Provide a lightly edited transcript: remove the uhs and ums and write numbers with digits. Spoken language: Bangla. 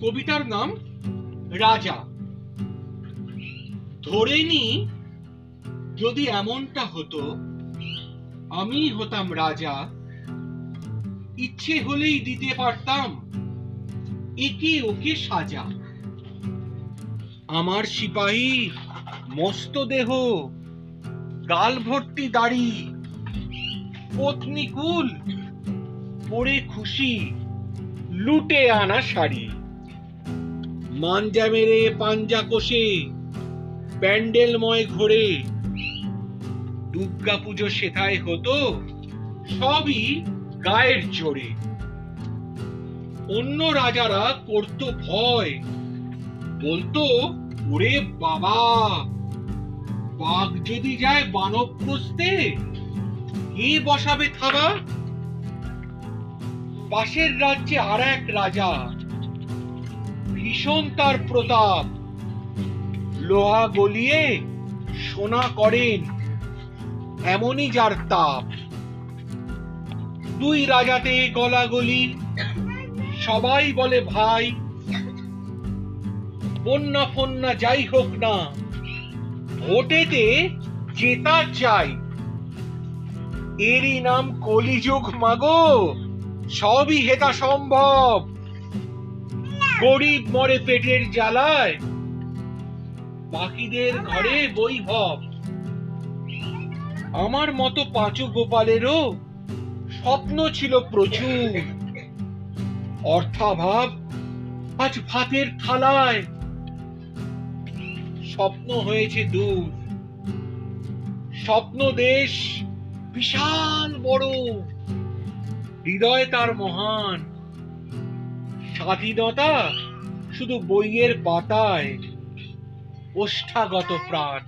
কবিতার নাম রাজা। ধরে নি যদি এমনটা হতো আমি হতাম রাজা, ইচ্ছে হলেই দিতে পারতাম একে ওকে সাজা। আমার সিপাহী মস্ত দেহ, গাল ভর্তি দাড়ি, পত্নী কুল পরে খুশি লুটে আনা শাড়ি। মাঞ্জা মেরে পাঞ্জা কষে প্যান্ডেলময় ঘোরে, দুর্গা পুজো সেথায় হতো সবই গায়ের জোরে। অন্য রাজারা করতো ভয়, বলতো ওরে বাবা, বাঘ যদি যায় বানপ্রস্থে কে বসাবে থাবা। পাশের রাজ্যে আর এক রাজা, ভীষণ তার প্রতাপ, লোহা গলিয়ে সোনা করেন এমনই যার তাপ। দুই রাজাতে গলাগলি, সবাই বলে ভাই, বন্যা ফন্যা যাই হোক না ভোটেতে জেতা চাই। এরই নাম কলিযুগ মাগো, সবই হেতা সম্ভব। গরিব মরে পেটের জ্বালায়, বাকিদের ঘরে বৈভব। আমার মতো পাঁচু গোপালেরও স্বপ্ন ছিল প্রচুর, অর্থাভাব আজ ভাতের থালায়, স্বপ্ন হয়েছে দূর। স্বপ্ন দেশ বিশাল বড়, হৃদয় তার মহান। স্বাধীনতা শুধু বইয়ের পাতায়, ওষ্ঠাগত প্রাণ।